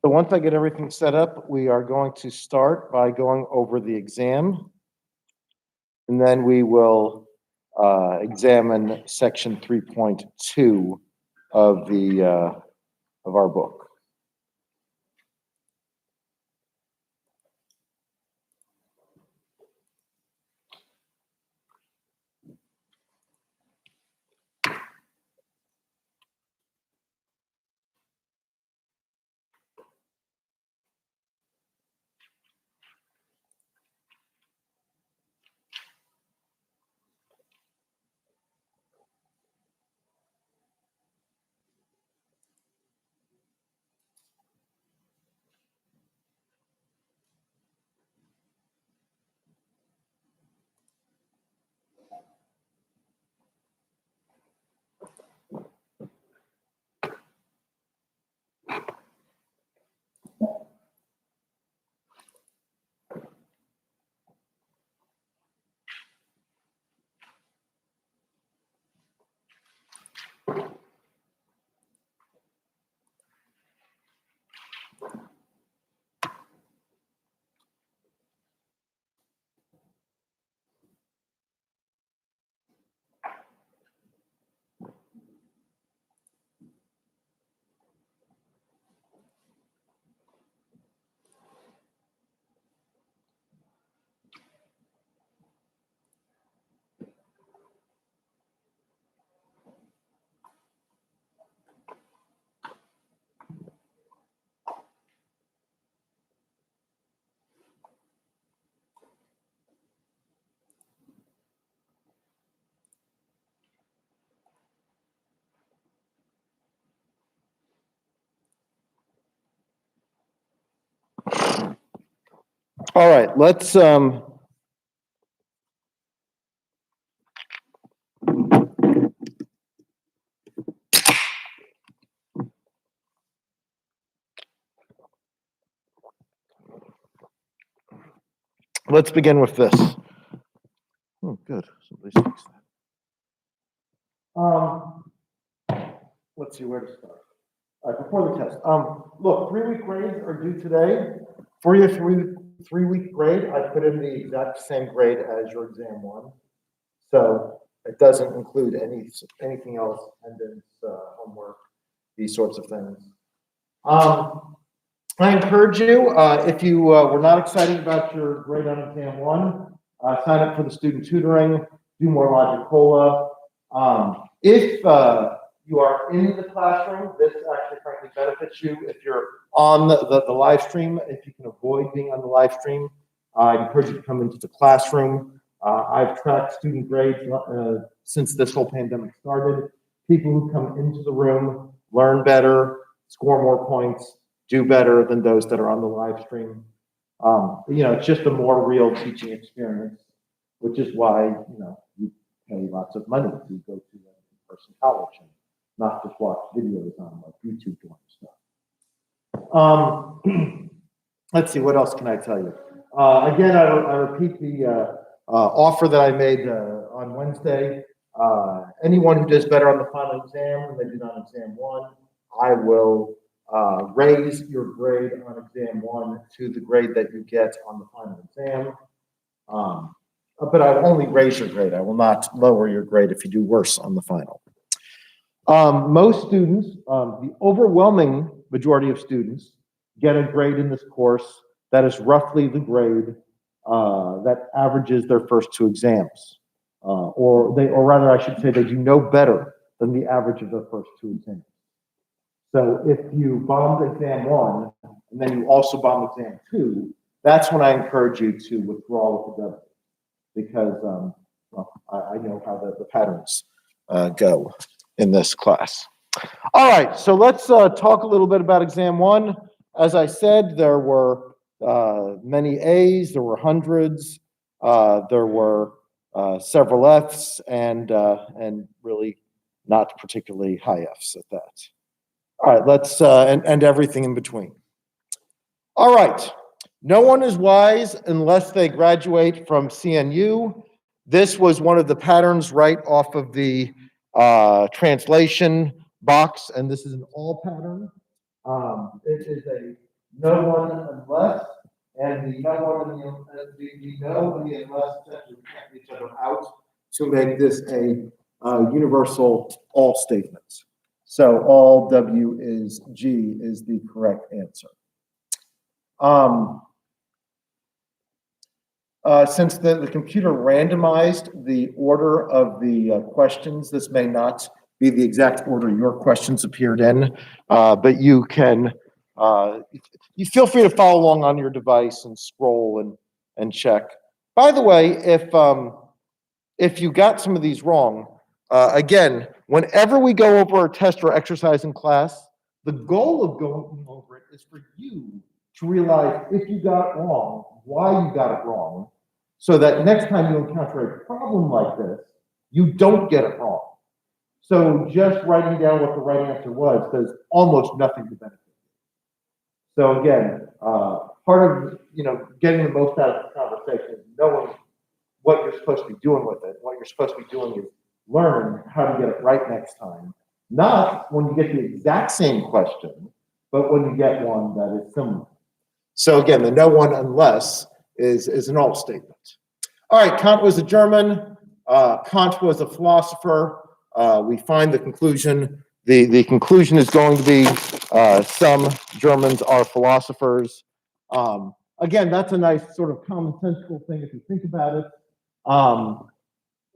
So once I get everything set up, we are going to start by going over the exam. And then we will examine section 3.2 of our book. All right, let's begin with this. Oh, good. Somebody fixed that. Let's see where to start. All right, before the test. Look, 3-week grades are due today. For your three-week grade, I put in the exact same grade as your exam one. So it doesn't include anything else, attendance, homework, these sorts of things. I encourage you, if you were not excited about your grade on exam one, sign up for the student tutoring, do more Logic Cola. If you are in the classroom, this actually frankly benefits you. If you're on the live stream, if you can avoid being on the live stream, I encourage you to come into the classroom. I've tracked student grades since this whole pandemic started. People who come into the room learn better, score more points, do better than those that are on the live stream. It's just a more real teaching experience, which is why, you pay lots of money to go to an in-person college and not just watch videos on like YouTube doing stuff. Let's see, what else can I tell you? Again, I repeat the offer that I made on Wednesday. Anyone who does better on the final exam than they did on exam one, I will raise your grade on exam one to the grade that you get on the final exam. But I will only raise your grade. I will not lower your grade if you do worse on the final. Most students, the overwhelming majority of students, get a grade in this course that is roughly the grade that averages their first two exams. Or rather, I should say, they do no better than the average of their first two exams. So if you bombed exam one, and then you also bombed exam two, that's when I encourage you to withdraw with the W. Because I know how the patterns go in this class. All right, so let's talk a little bit about exam one. As I said, there were many A's, there were hundreds, there were several F's, and really not particularly high F's at that. All right, let's and everything in between. All right, no one is wise unless they graduate from CNU. This was one of the patterns right off of the translation box, and this is an all pattern. It is a no one unless, and the no one and the no and the unless essentially cancel each other out to make this a universal all statement. So all W is G is the correct answer. Since the computer randomized the order of the questions, this may not be the exact order your questions appeared in, but you can, you feel free to follow along on your device and scroll and check. By the way, if you got some of these wrong, again, whenever we go over a test or exercise in class, the goal of going over it is for you to realize if you got it wrong, why you got it wrong, so that next time you encounter a problem like this, you don't get it wrong. So just writing down what the right answer was does almost nothing to benefit you. So again, part of getting the most out of the conversation is knowing what you're supposed to be doing with it. What you're supposed to be doing is learn how to get it right next time. Not when you get the exact same question, but when you get one that is similar. So again, the no one unless is an all statement. All right, Kant was a German. Kant was a philosopher. We find the conclusion. The conclusion is going to be some Germans are philosophers. Again, that's a nice sort of commonsensical thing if you think about it.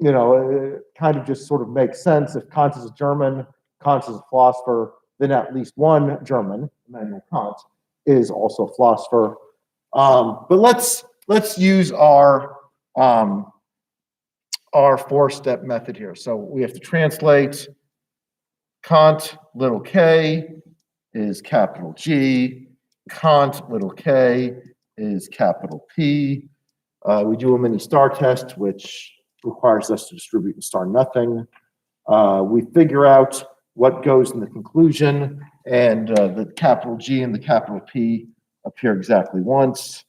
It kind of just sort of makes sense. If Kant is a German, Kant is a philosopher, then at least one German, Immanuel Kant, is also a philosopher. But let's use our four-step method here. So we have to translate. Kant little k is capital G. Kant little k is capital P. We do a mini star test, which requires us to distribute and star nothing. We figure out what goes in the conclusion, and the capital G and the capital P appear exactly once.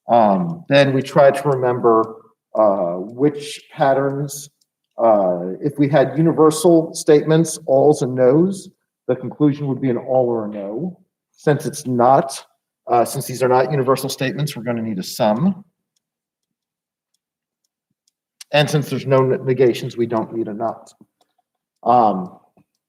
Then we try to remember which patterns, if we had universal statements, alls and nos, the conclusion would be an all or a no. Since it's not, since these are not universal statements, we're going to need a sum. And since there's no negations, we don't need a not.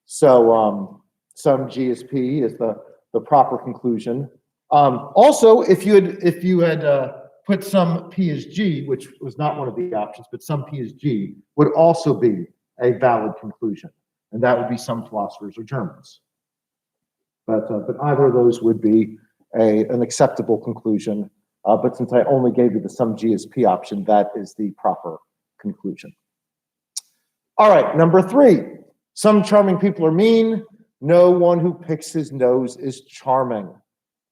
Sum G is P is the proper conclusion. Also, if you had put some P as G, which was not one of the options, but some P as G would also be a valid conclusion, and that would be some philosophers or Germans. But either of those would be an acceptable conclusion. But since I only gave you the some G as P option, that is the proper conclusion. All right, number 3. Some charming people are mean. No one who picks his nose is charming.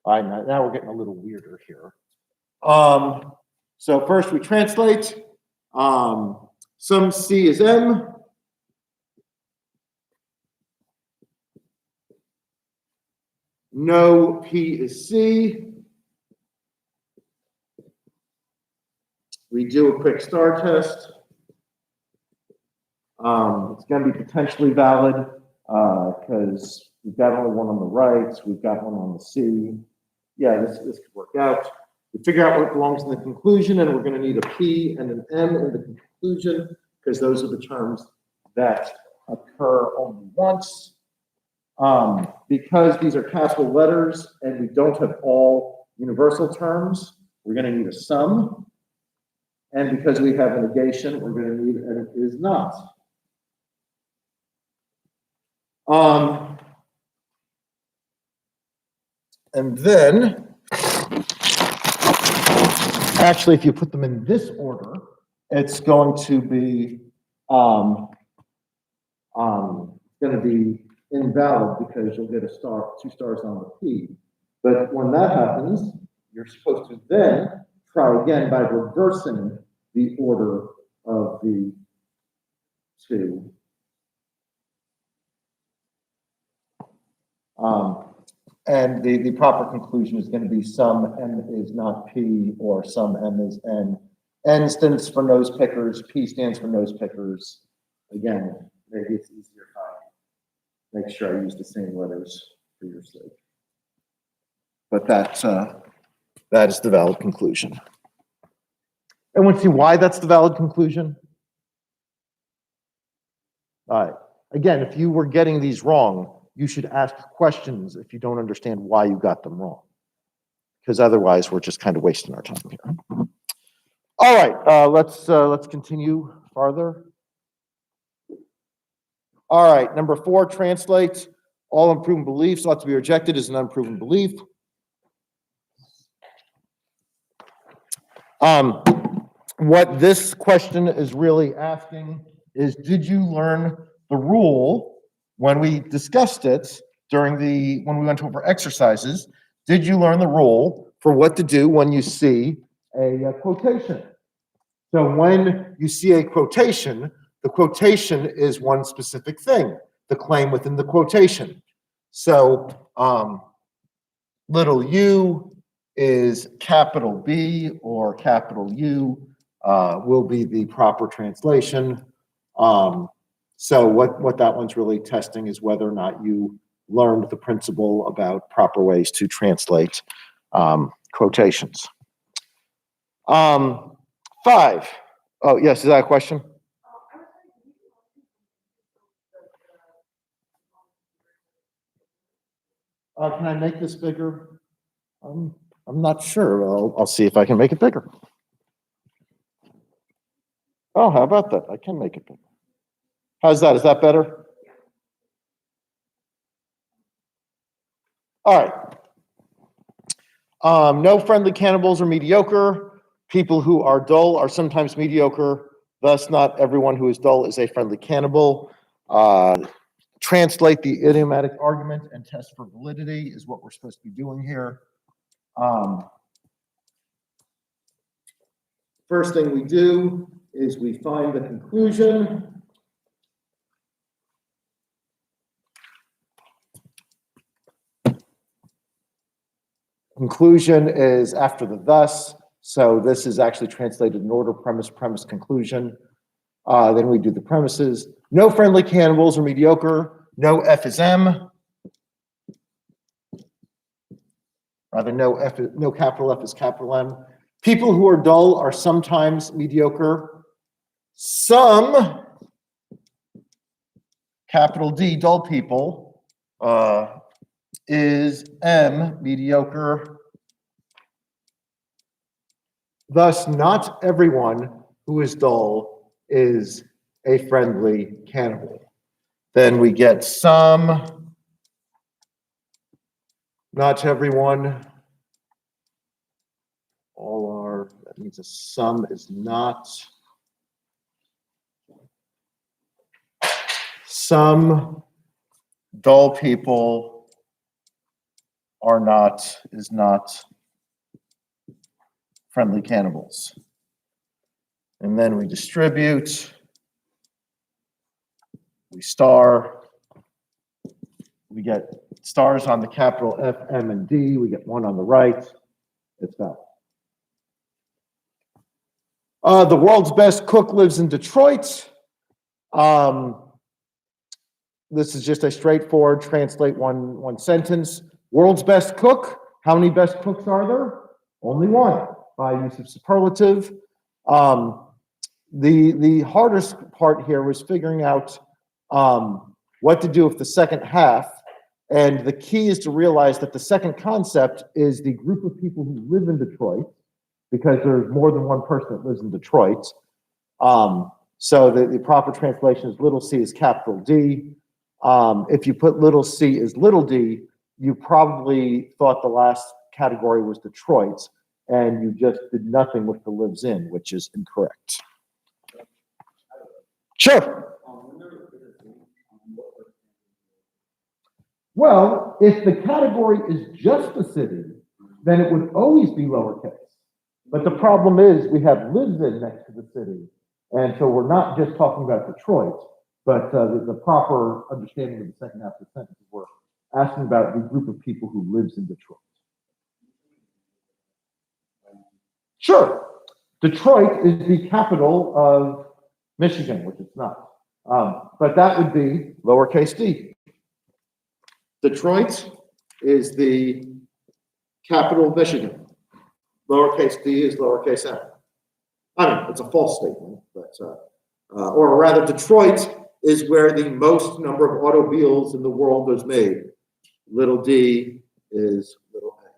All right, now we're getting a little weirder here. So first we translate. Some C is M. No P is C. We do a quick star test. It's going to be potentially valid because we've got only one on the right. We've got one on the C. Yeah, this could work out. We figure out what belongs in the conclusion, and we're going to need a P and an M in the conclusion because those are the terms that occur only once. Because these are capital letters and we don't have all universal terms, we're going to need a sum. And because we have a negation, we're going to need an it is not. And then, actually, if you put them in this order, it's going to be invalid because you'll get a star, 2 stars on the P. But when that happens, you're supposed to then try again by reversing the order of the 2. And the proper conclusion is going to be some M is not P or some M is N. N stands for nose pickers, P stands for nose pickers. Again, maybe it's easier if I make sure I use the same letters for your sake. but that is the valid conclusion. Everyone see why that's the valid conclusion? All right. Again, if you were getting these wrong, you should ask questions if you don't understand why you got them wrong, because otherwise we're just kind of wasting our time here. All right, let's continue farther. All right, number 4, translate. All unproven beliefs ought to be rejected as an unproven belief. What this question is really asking is, did you learn the rule when we discussed it when we went over exercises? Did you learn the rule for what to do when you see a quotation? So when you see a quotation, the quotation is one specific thing, the claim within the quotation. So little u is capital B or capital U will be the proper translation. So what that one's really testing is whether or not you learned the principle about proper ways to translate quotations. 5. Oh, yes, is that a question? Can I make this bigger? I'm not sure. I'll see if I can make it bigger. Oh, how about that? I can make it bigger. How's that? Is that better? All right. No friendly cannibals are mediocre. People who are dull are sometimes mediocre. Thus, not everyone who is dull is a friendly cannibal. Translate the idiomatic argument and test for validity is what we're supposed to be doing here. First thing we do is we find the conclusion. Conclusion is after the thus, so this is actually translated in order: premise, premise, conclusion. Then we do the premises. No friendly cannibals are mediocre. No F is M. Rather, no capital F is capital M. People who are dull are sometimes mediocre. Some capital D dull people is M mediocre. Thus, not everyone who is dull is a friendly cannibal. Then we get some, not everyone, all are, that means a sum is not. Some dull people are not, is not friendly cannibals. And then we distribute, we star, we get stars on the capital F, M, and D, we get 1 on the right, it's valid. The world's best cook lives in Detroit. This is just a straightforward translate one sentence. World's best cook. How many best cooks are there? Only one, by use of superlative. The hardest part here was figuring out what to do with the second half. And the key is to realize that the second concept is the group of people who live in Detroit, because there's more than one person that lives in Detroit. So the proper translation is little c is capital D. If you put little c as little d, you probably thought the last category was Detroit, and you just did nothing with the lives in, which is incorrect. Sure. Well, if the category is just the city, then it would always be lowercase. But the problem is we have lives in next to the city. And so we're not just talking about Detroit, but the proper understanding of the second half of the sentence, we're asking about the group of people who lives in Detroit. Sure. Detroit is the capital of Michigan, which it's not. But that would be lowercase d. Detroit is the Capital Michigan. Lowercase d is lowercase m. I mean, it's a false statement, but, or rather, Detroit is where the most number of automobiles in the world is made. Little d is little a.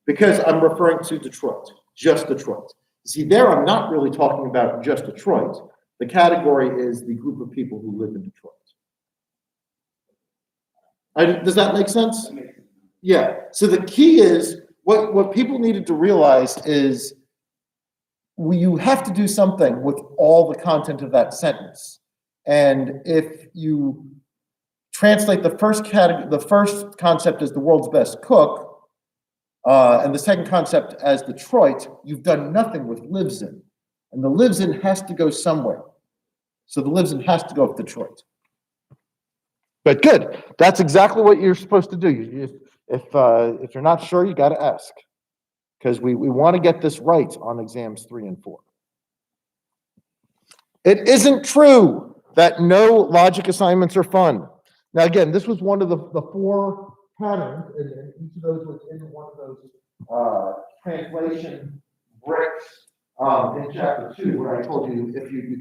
Because I'm referring to Detroit, just Detroit. See, there I'm not really talking about just Detroit. The category is the group of people who live in Detroit. Does that make sense? Yeah. So the key is, what people needed to realize is you have to do something with all the content of that sentence. And if you translate the first concept as the world's best cook, and the second concept as Detroit, you've done nothing with lives in. And the lives in has to go somewhere. So the lives in has to go with Detroit. But good. That's exactly what you're supposed to do. If you're not sure, you got to ask. Because we want to get this right on exams 3 and 4. It isn't true that no logic assignments are fun. Now, again, this was one of the 4 patterns, and each of those was in one of those translation bricks in chapter 2, where I told you if you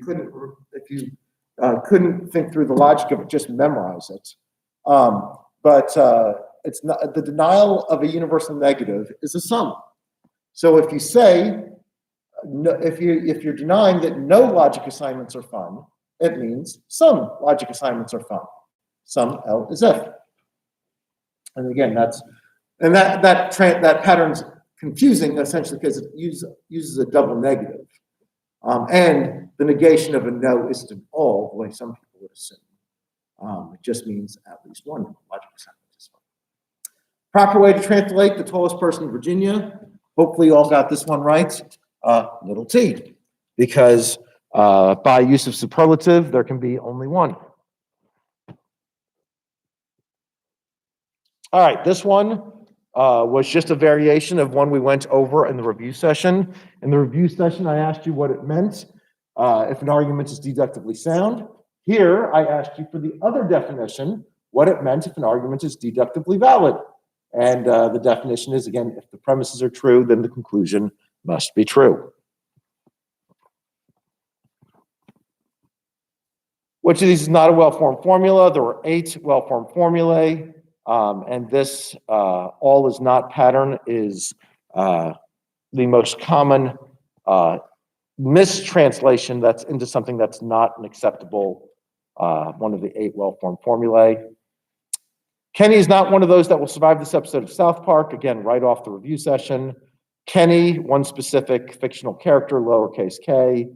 couldn't think through the logic of it, just memorize it. But it's not the denial of a universal negative is a sum. So if you say if you're denying that no logic assignments are fun, it means some logic assignments are fun. Some L is if. And again, that pattern's confusing essentially because it uses a double negative. And the negation of a no isn't an all, the way some people would assume. It just means at least one logic assignment is fun. Proper way to translate the tallest person in Virginia. Hopefully you all got this one right. Little t, because by use of superlative, there can be only one. All right, this one was just a variation of one we went over in the review session. In the review session, I asked you what it meant if an argument is deductively sound. Here, I asked you for the other definition, what it meant if an argument is deductively valid. And the definition is, again, if the premises are true, then the conclusion must be true. Which of these is not a well-formed formula? There were 8 well-formed formulae. And this all is not pattern is the most common mistranslation that's into something that's not an acceptable one of the 8 well-formed formulae. Kenny is not one of those that will survive this episode of South Park. Again, right off the review session. Kenny, one specific fictional character, lowercase k.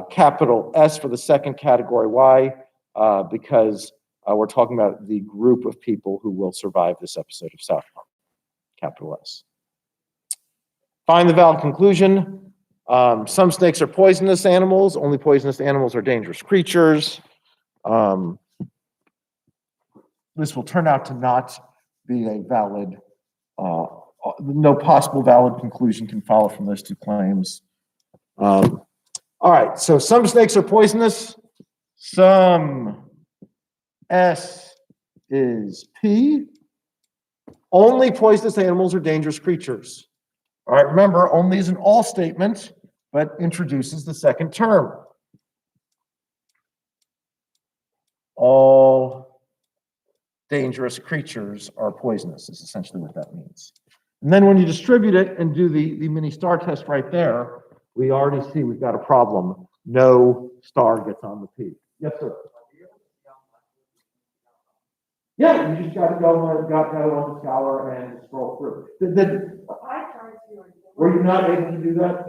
Capital S for the second category. Why? Because we're talking about the group of people who will survive this episode of South Park. Capital S. Find the valid conclusion. Some snakes are poisonous animals. Only poisonous animals are dangerous creatures. This will turn out to not be a valid, no possible valid conclusion can follow from those 2 claims. All right, so some snakes are poisonous. Some S is P. Only poisonous animals are dangerous creatures. All right, remember, only is an all statement, but introduces the second term. All dangerous creatures are poisonous is essentially what that means. And then when you distribute it and do the mini star test right there, we already see we've got a problem. No star gets on the P. Yes, sir. Yeah, you just got to go on the Scholar and scroll through. Were you not able to do that?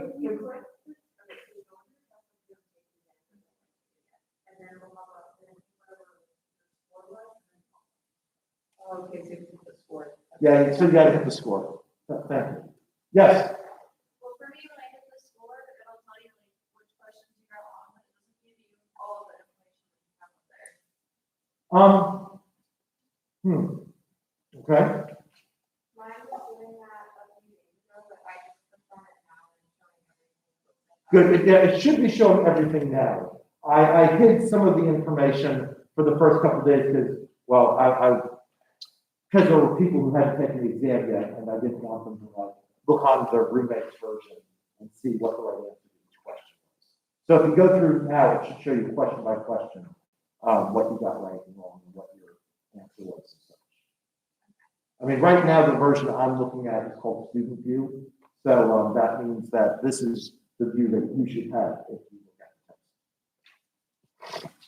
Okay, so you hit the score. Yeah, so you got to hit the score. Thank you. Yes. Well, for me, when I hit the score, it'll tell you like which questions you got wrong, but it doesn't give you all of the information you have up there. Okay. Mine was doing that a few days ago, but I just clicked on it now and it's showing everything. Good. Yeah, it should be showing everything now. I hid some of the information for the first couple of days because, well, because there were people who hadn't taken the exam yet, and I didn't want them to like look on their roommate's version and see what the right answer to each question was. So if you go through now, it should show you question by question, what you got right and wrong, and what your answer was and such. I mean, right now, the version I'm looking at is called student view. So that means that this is the view that you should have if you look at the text.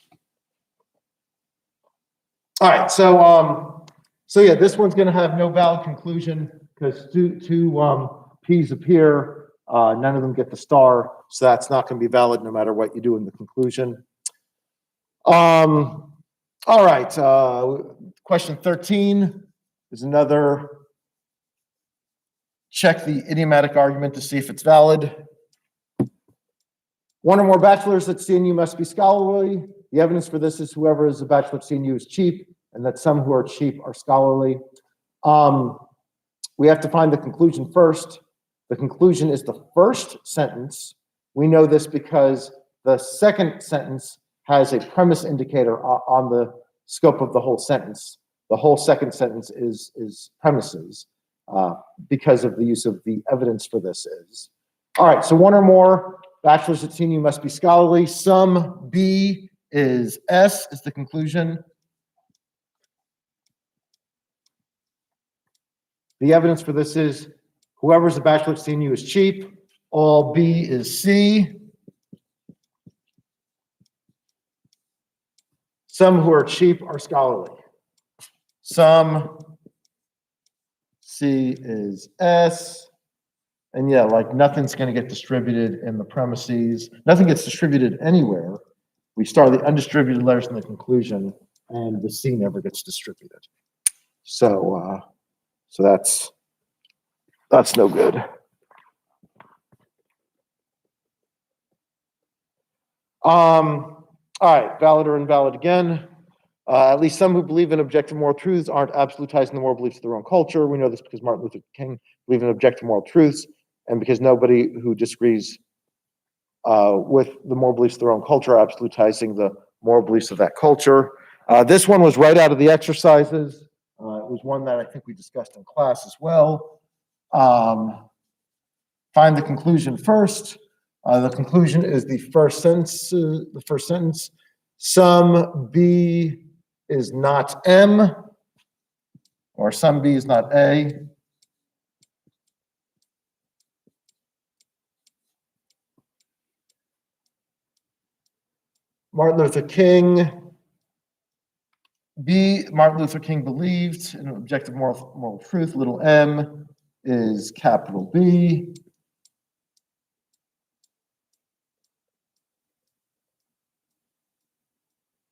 All right, so yeah, this one's going to have no valid conclusion because two P's appear, none of them get the star, so that's not going to be valid no matter what you do in the conclusion. All right, question 13 is another check the idiomatic argument to see if it's valid. One or more bachelors at CNU must be scholarly. The evidence for this is whoever is a bachelor at CNU is cheap, and that some who are cheap are scholarly. We have to find the conclusion first. The conclusion is the first sentence. We know this because the second sentence has a premise indicator on the scope of the whole sentence. The whole second sentence is premises because of the use of the evidence for this is. All right, so one or more bachelors at CNU must be scholarly. Some B is S is the conclusion. The evidence for this is whoever's a bachelor at CNU is cheap. All B is C. Some who are cheap are scholarly. Some C is S. And yeah, like nothing's going to get distributed in the premises. Nothing gets distributed anywhere. We start the undistributed letters in the conclusion, and the C never gets distributed. So that's no good. All right, valid or invalid again. At least some who believe in objective moral truths aren't absolutizing the moral beliefs of their own culture. We know this because Martin Luther King believed in objective moral truths, and because nobody who disagrees with the moral beliefs of their own culture are absolutizing the moral beliefs of that culture. This one was right out of the exercises. It was one that I think we discussed in class as well. Find the conclusion first. The conclusion is the first sentence. Some B is not M, or some B is not A. Martin Luther King believed in objective moral truth. Little m is capital B.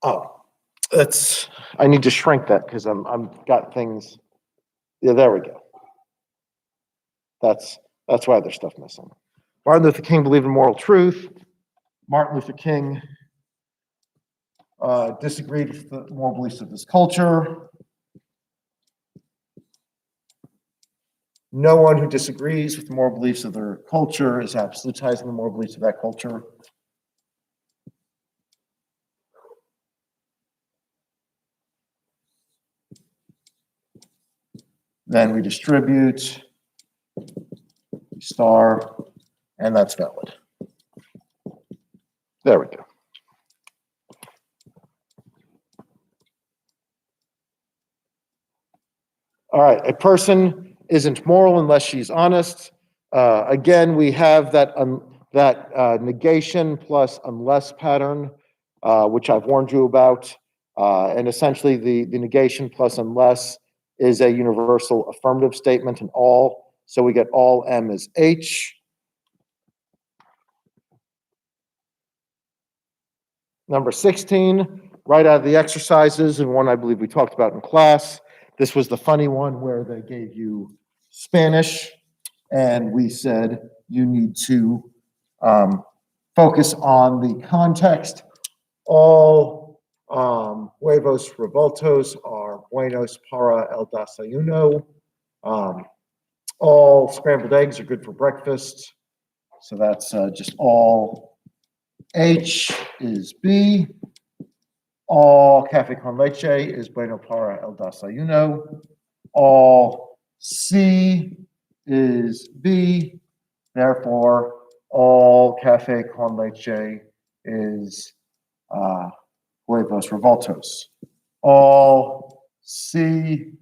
Oh, I need to shrink that because I'm got things. Yeah, there we go. That's why there's stuff missing. Martin Luther King believed in moral truth. Martin Luther King disagreed with the moral beliefs of his culture. No one who disagrees with the moral beliefs of their culture is absolutizing the moral beliefs of that culture. Then we distribute star, and that's valid. There we go. All right, a person isn't moral unless she's honest. Again, we have that negation plus unless pattern, which I've warned you about. And essentially, the negation plus unless is a universal affirmative statement in all. So we get all M is H. Number 16, right out of the exercises, and one I believe we talked about in class. This was the funny one where they gave you Spanish, and we said you need to focus on the context. All huevos revueltos are buenos para el desayuno. All scrambled eggs are good for breakfast. So that's just all. H is B. All café con leche is bueno para el desayuno. all C is B. Therefore, all Cafe con leche is huevos revoltos. All C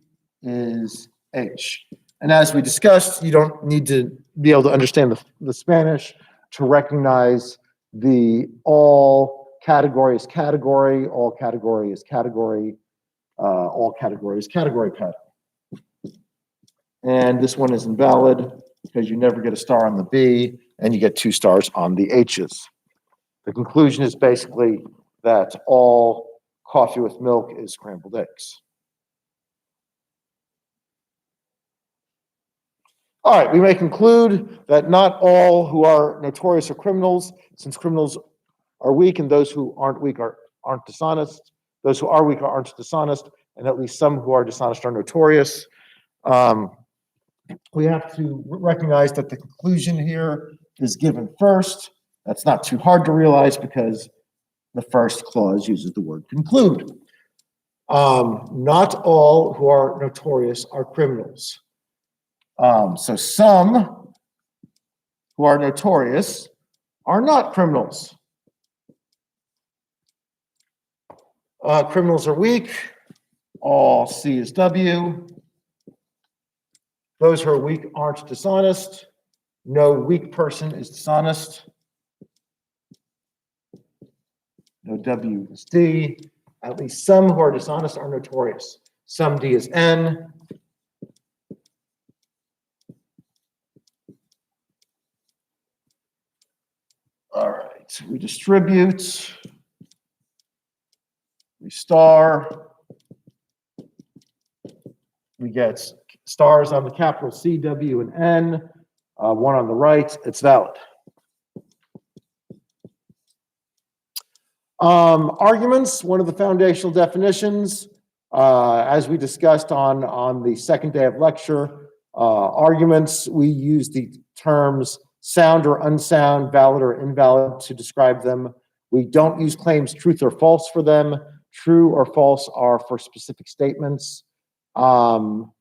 is H. And as we discussed, you don't need to be able to understand the Spanish to recognize the all category is category, all category is category, all category is category pattern. And this one is invalid because you never get a star on the B and you get 2 stars on the H's. The conclusion is basically that all coffee with milk is scrambled eggs. All right, we may conclude that not all who are notorious are criminals, since criminals are weak and those who aren't weak aren't dishonest. Those who are weak aren't dishonest, and at least some who are dishonest are notorious. We have to recognize that the conclusion here is given first. That's not too hard to realize because the first clause uses the word conclude. Not all who are notorious are criminals. So some who are notorious are not criminals. Criminals are weak. All C is W. Those who are weak aren't dishonest. No weak person is dishonest. No W is D. At least some who are dishonest are notorious. Some D is N. All right, we distribute. We star. We get stars on the capital C, W, and N. One on the right. It's valid. Arguments, one of the foundational definitions, as we discussed on the second day of lecture, arguments, we use the terms sound or unsound, valid or invalid to describe them. We don't use claims truth or false for them. True or false are for specific statements. You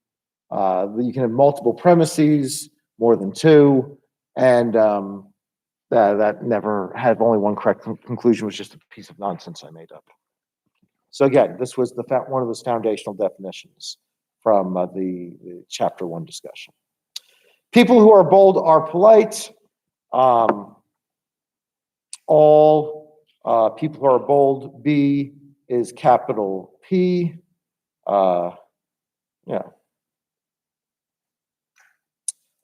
can have multiple premises, more than 2, and that never had only one correct conclusion, was just a piece of nonsense I made up. So again, this was one of those foundational definitions from the chapter 1 discussion. People who are bold are polite. All people who are bold, B is capital P. Yeah.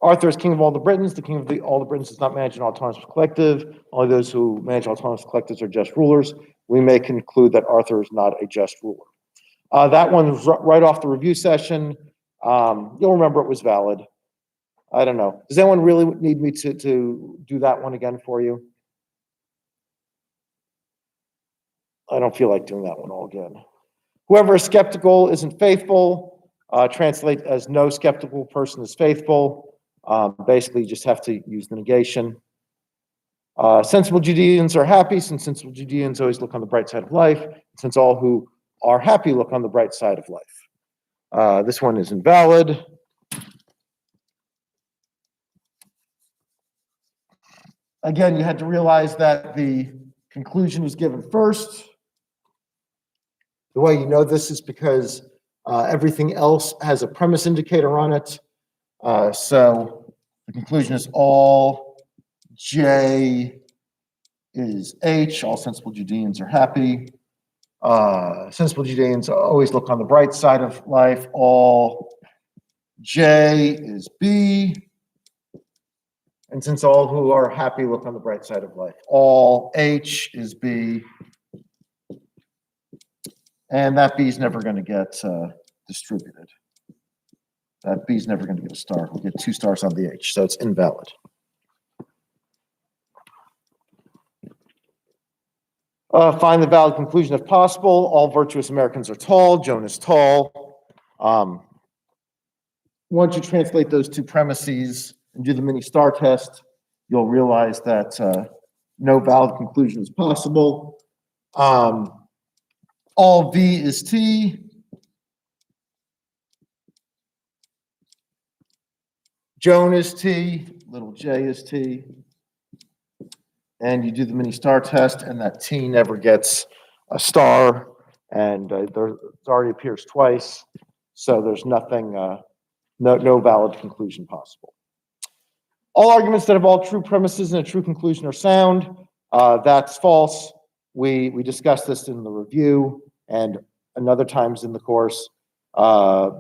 Arthur is king of all the Britons. The king of all the Britons does not manage an autonomous collective. Only those who manage autonomous collectives are just rulers. We may conclude that Arthur is not a just ruler. That one was right off the review session. You'll remember it was valid. I don't know. Does anyone really need me to do that one again for you? I don't feel like doing that one all again. Whoever is skeptical isn't faithful. Translate as no skeptical person is faithful. Basically, you just have to use the negation. Sensible Judeans are happy, since sensible Judeans always look on the bright side of life, since all who are happy look on the bright side of life. This one is invalid. Again, you had to realize that the conclusion was given first. The way you know this is because everything else has a premise indicator on it. So the conclusion is all J is H. All sensible Judeans are happy. Sensible Judeans always look on the bright side of life. All J is B. And since all who are happy look on the bright side of life, all H is B. And that B is never going to get distributed. That B is never going to get a star. We'll get 2 stars on the H, so it's invalid. Find the valid conclusion if possible. All virtuous Americans are tall. Joan is tall. Once you translate those 2 premises and do the mini star test, you'll realize that no valid conclusion is possible. All V is T. Joan is T, little j is T. And you do the mini star test, and that T never gets a star, and it already appears twice, so there's nothing, no valid conclusion possible. All arguments that have all true premises and a true conclusion are sound. That's false. We discussed this in the review and another times in the course.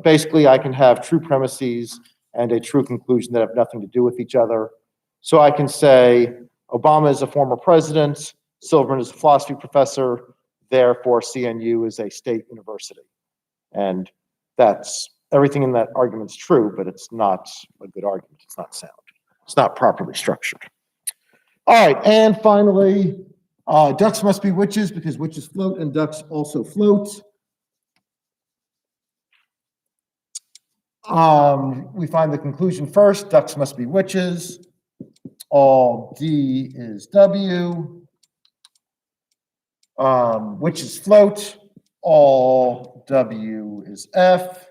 Basically, I can have true premises and a true conclusion that have nothing to do with each other. So I can say Obama is a former president, Silverman is a philosophy professor, therefore CNU is a state university. And that's, everything in that argument's true, but it's not a good argument. It's not sound. It's not properly structured. All right, and finally, ducks must be witches because witches float and ducks also float. We find the conclusion first, ducks must be witches. All D is W. Witches float. All W is F.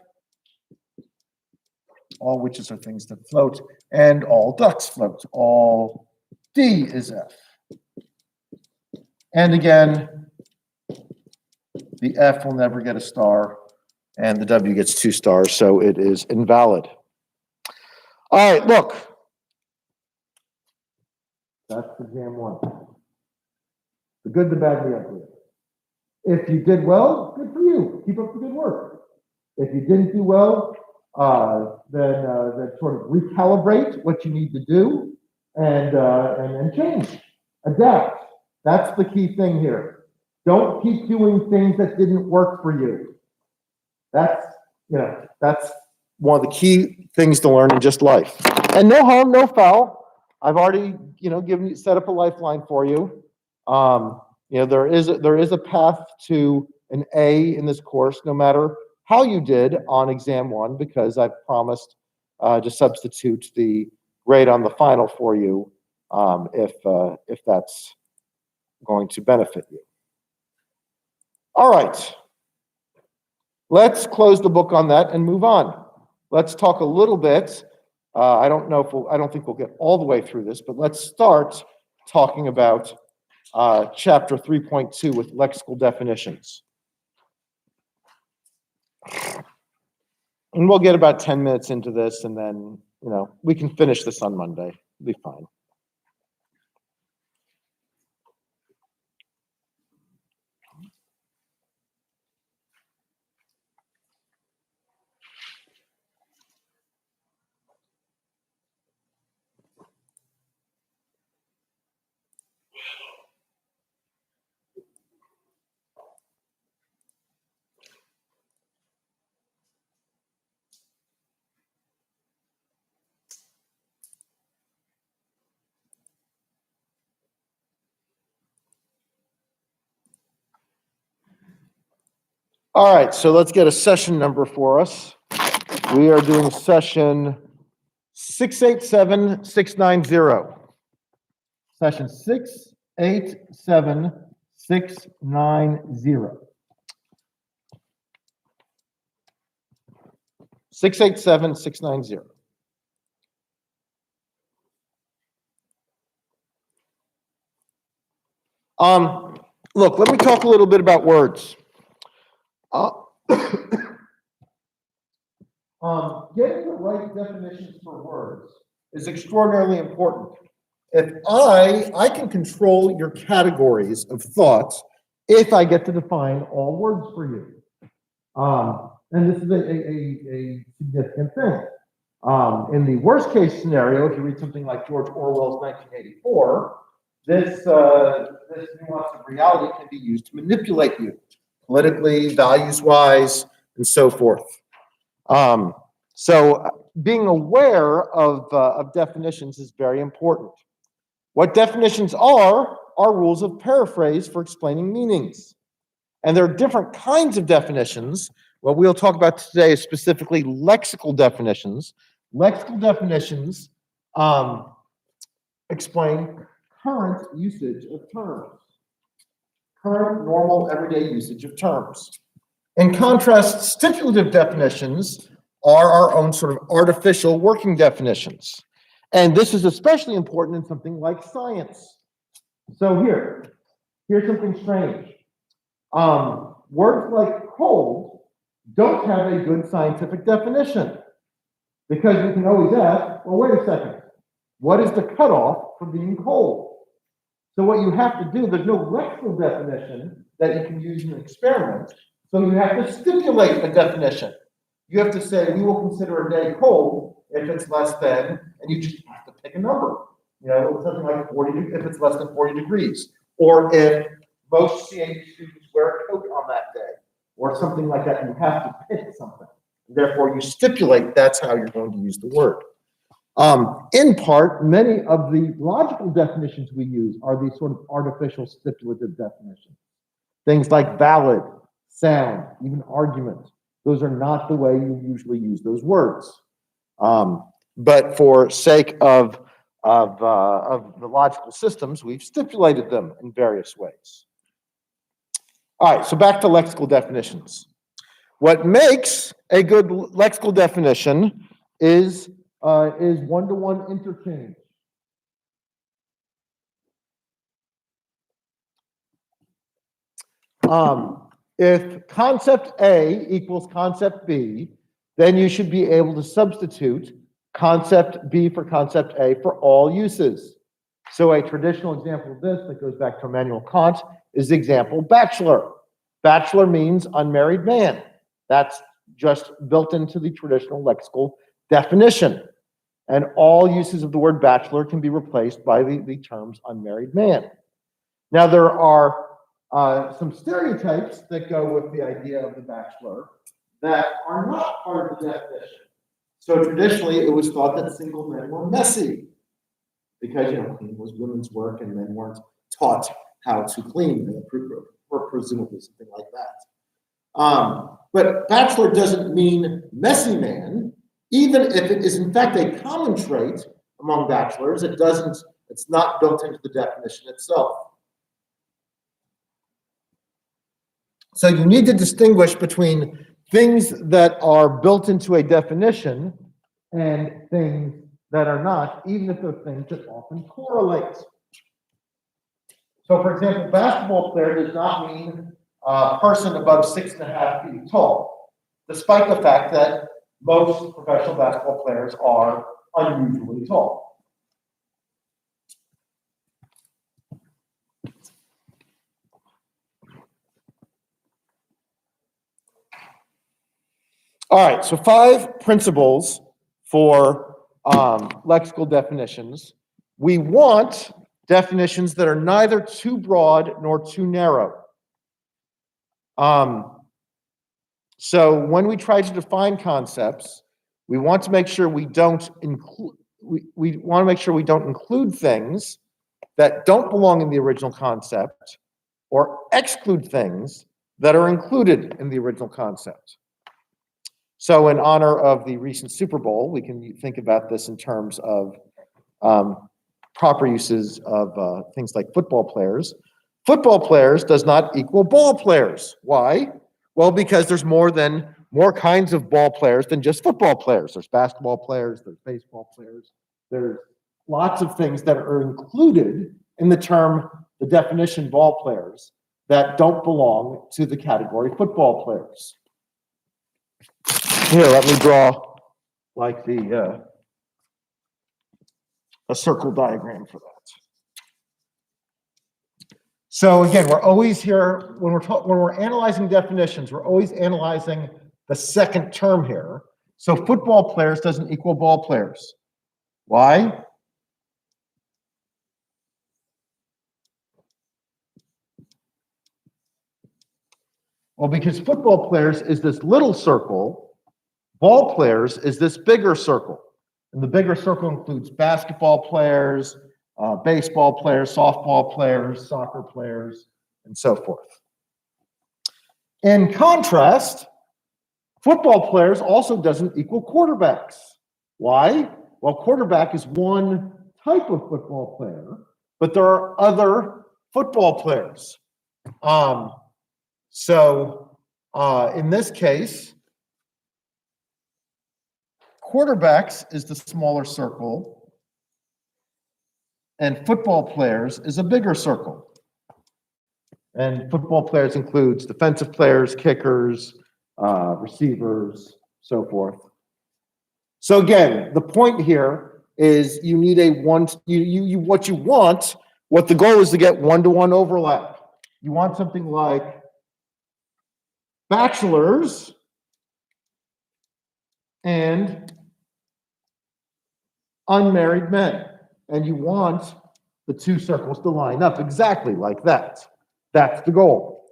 All witches are things that float, and all ducks float. All D is F. And again, the F will never get a star, and the W gets 2 stars, so it is invalid. All right, look. That's exam 1. The good, the bad, the ugly. If you did well, good for you. Keep up the good work. If you didn't do well, then sort of recalibrate what you need to do and then change, adapt. That's the key thing here. Don't keep doing things that didn't work for you. That's one of the key things to learn in just life. And no harm, no foul. I've already, set up a lifeline for you. There is a path to an A in this course, no matter how you did on exam 1, because I've promised to substitute the grade on the final for you if that's going to benefit you. All right. Let's close the book on that and move on. Let's talk a little bit. I don't think we'll get all the way through this, but let's start talking about chapter 3.2 with lexical definitions. And we'll get about 10 minutes into this, and then, we can finish this on Monday. It'll be fine. All right, so let's get a session number for us. We are doing session 687690. Session 687690. 687690. Look, let me talk a little bit about words. Getting the right definitions for words is extraordinarily important. If I can control your categories of thoughts if I get to define all words for you. And this is a significant thing. In the worst case scenario, if you read something like George Orwell's 1984, this nuance of reality can be used to manipulate you politically, values-wise, and so forth. So being aware of definitions is very important. What definitions are rules of paraphrase for explaining meanings. And there are different kinds of definitions. What we'll talk about today is specifically lexical definitions. Lexical definitions explain current usage of terms. Current, normal, everyday usage of terms. In contrast, stipulative definitions are our own sort of artificial working definitions. And this is especially important in something like science. So here's something strange. Words like cold don't have a good scientific definition, because we can always ask, well, wait a second, what is the cutoff for being cold? So what you have to do, there's no lexical definition that you can use in an experiment, so you have to stipulate a definition. You have to say, we will consider a day cold if it's less than, and you just have to pick a number. You know, something like 40, if it's less than 40 degrees, or if most CAU students wear a coat on that day, or something like that. You have to pick something. Therefore, you stipulate that's how you're going to use the word. In part, many of the logical definitions we use are these sort of artificial stipulative definitions. Things like valid, sound, even argument. Those are not the way you usually use those words. But for sake of the logical systems, we've stipulated them in various ways. All right, so back to lexical definitions. What makes a good lexical definition is one-to-one interchange. If concept A equals concept B, then you should be able to substitute concept B for concept A for all uses. So a traditional example of this that goes back to Immanuel Kant is the example bachelor. Bachelor means unmarried man. That's just built into the traditional lexical definition. And all uses of the word bachelor can be replaced by the terms unmarried man. Now, there are some stereotypes that go with the idea of the bachelor that are not part of the definition. So traditionally, it was thought that single men were messy because, you know, cleaning was women's work and men weren't taught how to clean, or presumably something like that. But bachelor doesn't mean messy man, even if it is in fact a common trait among bachelors. It's not built into the definition itself. So you need to distinguish between things that are built into a definition and things that are not, even if they're things that often correlate. So, for example, basketball player does not mean a person above 6.5 feet tall, despite the fact that most professional basketball players are unusually tall. All right, so 5 principles for lexical definitions. We want definitions that are neither too broad nor too narrow. So when we try to define concepts, we want to make sure we don't include we want to make sure we don't include things that don't belong in the original concept or exclude things that are included in the original concept. So in honor of the recent Super Bowl, we can think about this in terms of proper uses of things like football players. Football players does not equal ball players. Why? Well, because there's more kinds of ball players than just football players. There's basketball players, there's baseball players, there's lots of things that are included in the definition ball players that don't belong to the category football players. Here, let me draw like a circle diagram for that. So again, we're always here when we're analyzing definitions, we're always analyzing the second term here. So football players doesn't equal ball players. Why? Well, because football players is this little circle, ball players is this bigger circle. And the bigger circle includes basketball players, baseball players, softball players, soccer players, and so forth. In contrast, football players also doesn't equal quarterbacks. Why? Well, quarterback is one type of football player, but there are other football players. So in this case, quarterbacks is the smaller circle, and football players is a bigger circle. And football players includes defensive players, kickers, receivers, so forth. So again, the point here is you need a one. What the goal is to get one-to-one overlap. You want something like bachelors and unmarried men, and you want the two circles to line up exactly like that. That's the goal.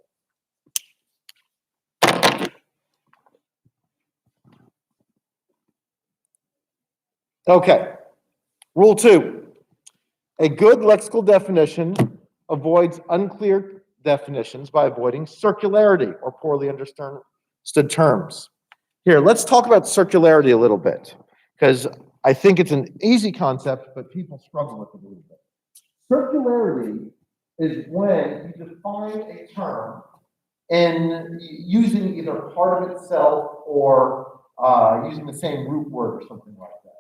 Okay, rule 2. A good lexical definition avoids unclear definitions by avoiding circularity or poorly understood terms. Here, let's talk about circularity a little bit, because I think it's an easy concept, but people struggle with it a little bit. Circularity is when you define a term and using either part of itself or using the same root word or something like that.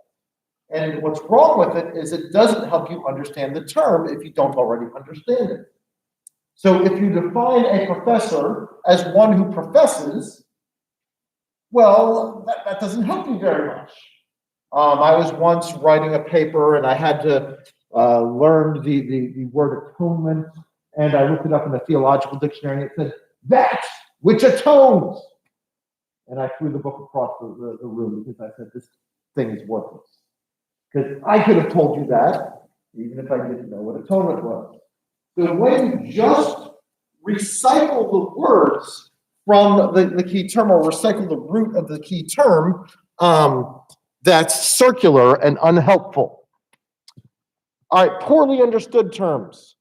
And what's wrong with it is it doesn't help you understand the term if you don't already understand it. So if you define a professor as one who professes, well, that doesn't help you very much. I was once writing a paper and I had to learn the word atonement, and I looked it up in the theological dictionary and it said, that which atones. And I threw the book across the room because I said, this thing is worthless. Because I could have told you that, even if I didn't know what atonement was. So when you just recycle the words from the key term or recycle the root of the key term, that's circular and unhelpful. All right, poorly understood terms.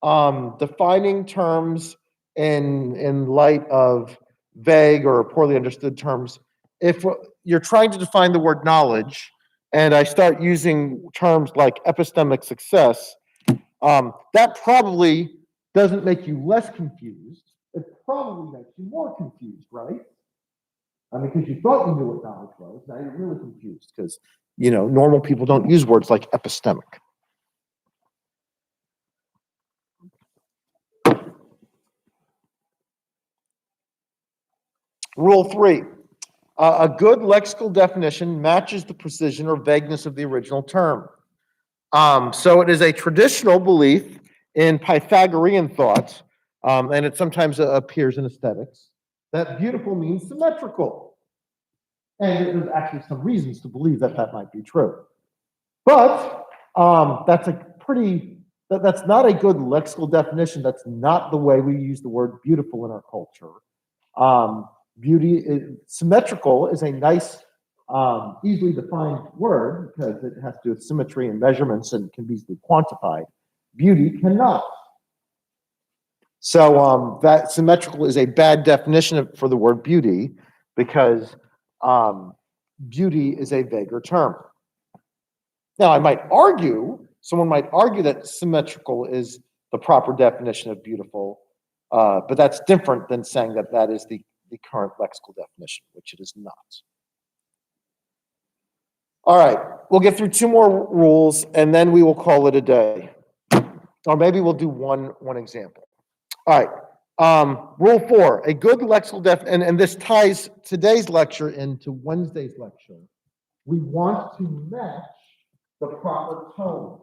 Defining terms in light of vague or poorly understood terms. If you're trying to define the word knowledge, and I start using terms like epistemic success, that probably doesn't make you less confused. It probably makes you more confused, right? I mean, because you thought you knew what knowledge was, now you're really confused because, normal people don't use words like epistemic. Rule 3. A good lexical definition matches the precision or vagueness of the original term. So it is a traditional belief in Pythagorean thought, and it sometimes appears in aesthetics, that beautiful means symmetrical. And there's actually some reasons to believe that that might be true. But that's not a good lexical definition. That's not the way we use the word beautiful in our culture. Symmetrical is a nice, easily defined word because it has to do with symmetry and measurements and can be easily quantified. Beauty cannot. So that symmetrical is a bad definition for the word beauty because beauty is a vaguer term. Now, someone might argue that symmetrical is the proper definition of beautiful, but that's different than saying that that is the current lexical definition, which it is not. All right, we'll get through 2 more rules, and then we will call it a day. Or maybe we'll do one example. All right, rule 4, a good lexical definition, and this ties today's lecture into Wednesday's lecture. We want to match the proper tone.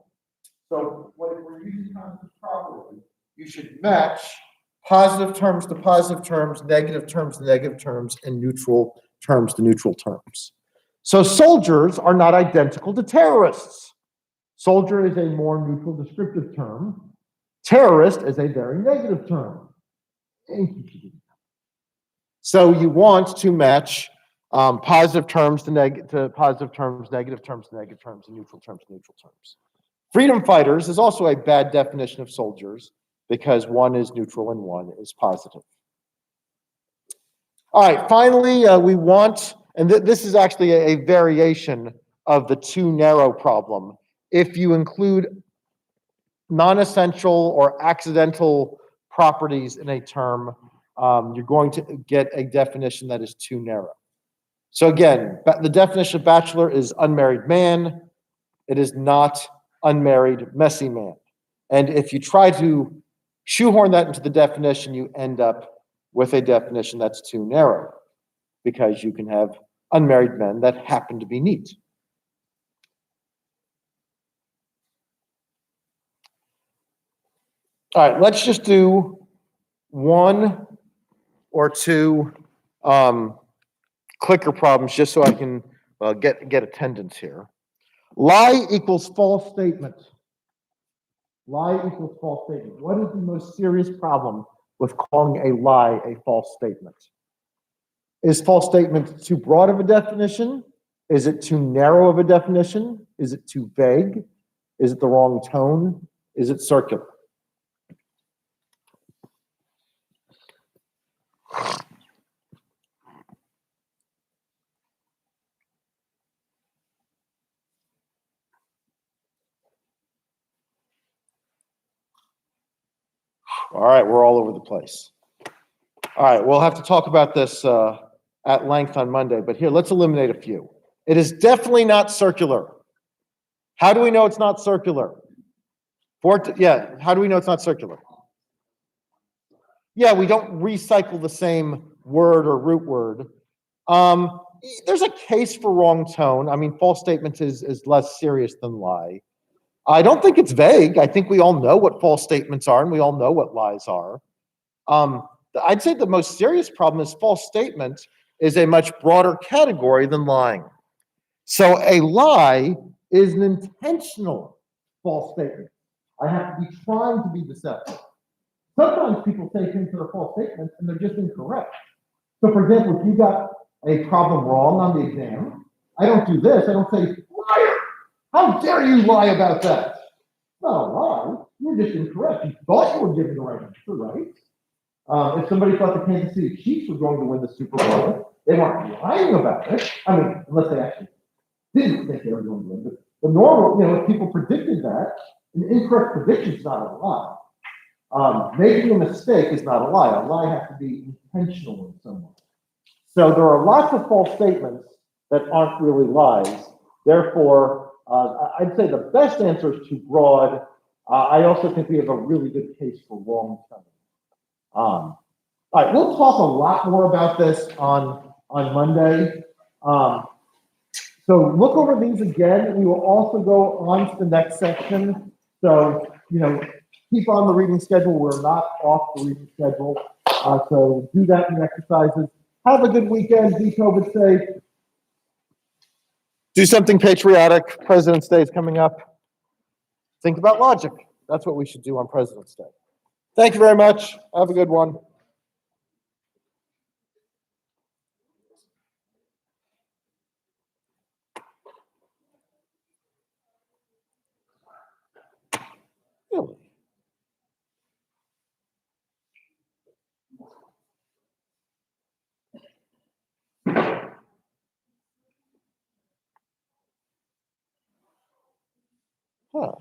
So when we're using concepts properly, you should match positive terms to positive terms, negative terms to negative terms, and neutral terms to neutral terms. So soldiers are not identical to terrorists. Soldier is a more neutral descriptive term. Terrorist is a very negative term. So you want to match positive terms to positive terms, negative terms to negative terms, and neutral terms to neutral terms. Freedom fighters is also a bad definition of soldiers because one is neutral and one is positive. All right, finally, we want, and this is actually a variation of the too narrow problem. If you include non-essential or accidental properties in a term, you're going to get a definition that is too narrow. So again, the definition of bachelor is unmarried man. It is not unmarried messy man. And if you try to shoehorn that into the definition, you end up with a definition that's too narrow, because you can have unmarried men that happen to be neat. All right, let's just do one or two clicker problems just so I can get attendance here. Lie equals false statement. Lie equals false statement. What is the most serious problem with calling a lie a false statement? Is false statement too broad of a definition? Is it too narrow of a definition? Is it too vague? Is it the wrong tone? Is it circular? All right, we're all over the place. All right, we'll have to talk about this at length on Monday, but here, let's eliminate a few. It is definitely not circular. How do we know it's not circular? Yeah, how do we know it's not circular? Yeah, we don't recycle the same word or root word. There's a case for wrong tone. I mean, false statement is less serious than lie. I don't think it's vague. I think we all know what false statements are, and we all know what lies are. I'd say the most serious problem is false statement is a much broader category than lying. So a lie is an intentional false statement. I have to be trying to be deceptive. Sometimes people say things that are false statements and they're just incorrect. So for example, if you got a problem wrong on the exam, I don't do this. I don't say, liar, how dare you lie about that? It's not a lie. You're just incorrect. You thought you were giving the right answer, right? If somebody thought the Kansas City Chiefs were going to win the Super Bowl, they weren't lying about it. I mean, unless they actually didn't think they were going to win. But the normal, if people predicted that, an incorrect prediction is not a lie. Making a mistake is not a lie. A lie has to be intentional in some way. So there are lots of false statements that aren't really lies. Therefore, I'd say the best answer is too broad. I also think we have a really good case for wrong tone. All right, we'll talk a lot more about this on Monday. So look over these again. We will also go on to the next section. So, keep on the reading schedule. We're not off the reading schedule. So do that in the exercises. Have a good weekend. Be COVID safe. Do something patriotic. President's Day is coming up. Think about logic. That's what we should do on President's Day. Thank you very much. Have a good one. Really? Huh.